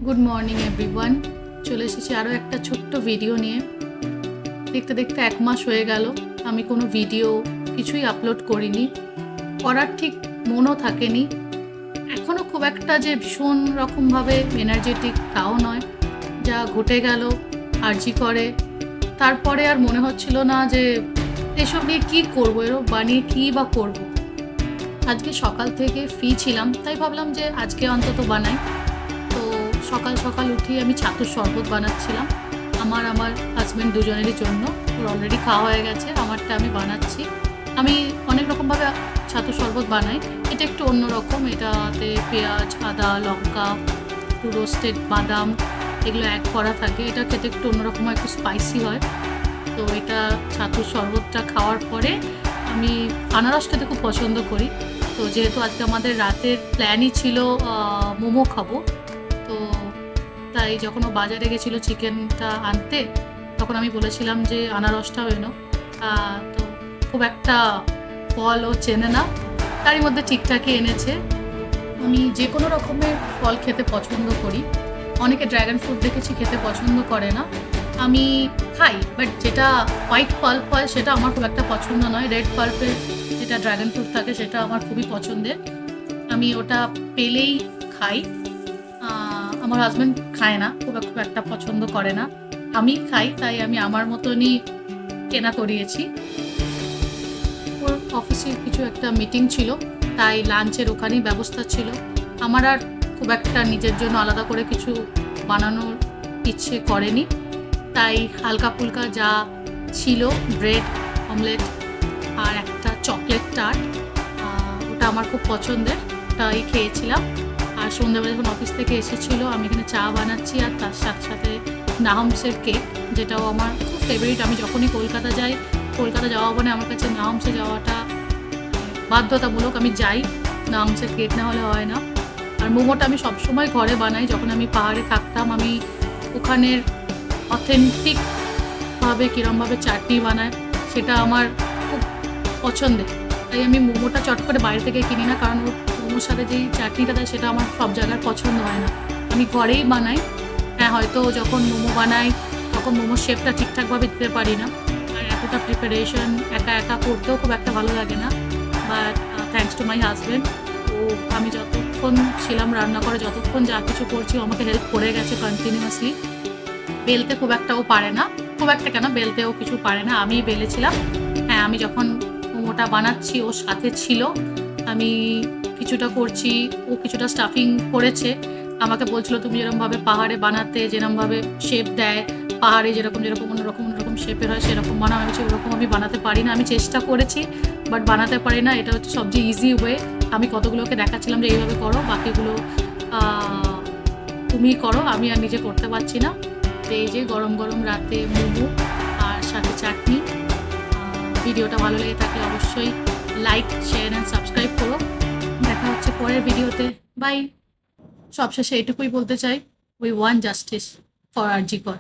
Good morning everyone. চলে এসেছি আরও একটা ছোট্ট ভিডিও নিয়ে। দেখতে দেখতে 1 মাস হয়ে গেল আমি কোনো ভিডিও কিছুই আপলোড করিনি, করার ঠিক মনও থাকেনি। এখনও খুব একটা যে ভীষণ রকমভাবে এনার্জেটিক তাও নয়। যা ঘটে গেল আরজি করে, তারপরে আর মনে হচ্ছিল না যে এসব নিয়ে কী করবো, এরও বানিয়ে কী বা করব। আজকে সকাল থেকে ফ্রি ছিলাম, তাই ভাবলাম যে আজকে অন্তত বানাই। তো সকাল সকাল উঠেই আমি ছাতুর শরবত বানাচ্ছিলাম আমার হাজব্যান্ড দুজনেরই জন্য। ওর অলরেডি খাওয়া হয়ে গেছে, আমারটা আমি বানাচ্ছি। আমি অনেক রকমভাবে ছাতুর শরবত বানাই, এটা একটু অন্যরকম। এটাতে পেঁয়াজ, আদা, লঙ্কা, একটু রোস্টেড বাদাম এগুলো অ্যাড করা থাকে। এটা খেতে একটু অন্যরকম হয়, একটু স্পাইসি হয়। তো এটা ছাতুর শরবতটা খাওয়ার পরে আমি আনারস খেতে খুব পছন্দ করি। তো যেহেতু আজকে আমাদের রাতের প্ল্যানই ছিল মোমো খাবো, তো তাই যখন ও বাজারে গেছিলো চিকেনটা আনতে, তখন আমি বলেছিলাম যে আনারসটাও এনো। তো খুব একটা ফল ও চেনে না, তারই মধ্যে ঠিকঠাকই এনেছে। আমি যে কোনো রকমের ফল খেতে পছন্দ করি। অনেকে ড্র্যাগন ফ্রুট দেখেছি খেতে পছন্দ করে না, আমি খাই, বাট যেটা হোয়াইট পাল্প হয় সেটা আমার খুব একটা পছন্দ নয়। রেড পাল্পের যেটা ড্র্যাগন ফ্রুট থাকে সেটা আমার খুবই পছন্দের, আমি ওটা পেলেই খাই। আমার হাজব্যান্ড খায় না, খুব একটা পছন্দ করে না, আমি খাই, তাই আমি আমার মতনই কেনা করিয়েছি। ওর অফিসের কিছু একটা মিটিং ছিল, তাই লাঞ্চের ওখানেই ব্যবস্থা ছিল। আমার আর খুব একটা নিজের জন্য আলাদা করে কিছু বানানোর ইচ্ছে করেনি, তাই হালকা ফুলকা যা ছিল, ব্রেড অমলেট আর একটা চকলেট টার্ট, ওটা আমার খুব পছন্দের, ওটাই খেয়েছিলাম। আর সন্ধ্যাবেলা যখন অফিস থেকে এসেছিলো, আমি এখানে চা বানাচ্ছি আর তার সাথে সাথে নাহমসের কেক, যেটাও আমার খুব ফেভারিট। আমি যখনই কলকাতা যাই, কলকাতা যাওয়া মানে আমার কাছে নাহমসে যাওয়াটা বাধ্যতামূলক, আমি যাই, নাহমসের কেক না হলে হয় না। আর মোমোটা আমি সবসময় ঘরে বানাই। যখন আমি পাহাড়ে থাকতাম, আমি ওখানের অথেন্টিকভাবে কীরমভাবে চাটনি বানায় সেটা আমার খুব পছন্দের, তাই আমি মোমোটা চট করে বাইরে থেকে কিনি না, কারণ মোমোর সাথে যেই চাটনিটা দেয় সেটা আমার সব জায়গায় পছন্দ হয় না, আমি ঘরেই বানাই। হ্যাঁ, হয়তো যখন মোমো বানাই তখন মোমোর শেপটা ঠিকঠাকভাবে দিতে পারি না, আর এতটা প্রিপারেশন একা একা করতেও খুব একটা ভালো লাগে না। But thanks to my husband, ও আমি যতক্ষণ ছিলাম রান্না করে, যতক্ষণ যা কিছু করছি আমাকে হেল্প করে গেছে কন্টিনিউয়াসলি। বেলতে খুব একটা ও পারে না, খুব একটা কেন, বেলতেও কিছু পারে না, আমিই বেলেছিলাম। হ্যাঁ, আমি যখন মোমোটা বানাচ্ছি ওর সাথে ছিল, আমি কিছুটা করছি, ও কিছুটা স্টাফিং করেছে। আমাকে বলছিল তুমি যেরকমভাবে পাহাড়ে বানাতে, যেরকমভাবে শেপ দেয় পাহাড়ে, যেরকম অন্যরকম শেপের হয় সেরকম বানাও। আমি ওরকম আমি বানাতে পারি না, আমি চেষ্টা করেছি বাট বানাতে পারি না। এটা হচ্ছে সবচেয়ে ইজি ওয়ে। আমি কতগুলোকে দেখাচ্ছিলাম যে এইভাবে করো, বাকিগুলো তুমি করো, আমি আর নিজে করতে পারছি না। তো এই যে গরম গরম রাতে মোমো আর সাথে চাটনি। ভিডিওটা ভালো লেগে থাকলে অবশ্যই লাইক, শেয়ার অ্যান্ড সাবস্ক্রাইব করো। দেখা হচ্ছে পরের ভিডিওতে, বাই। সবশেষে এটুকুই বলতে চাই, উই ওয়ান্ট জাস্টিস ফর আরজি কর।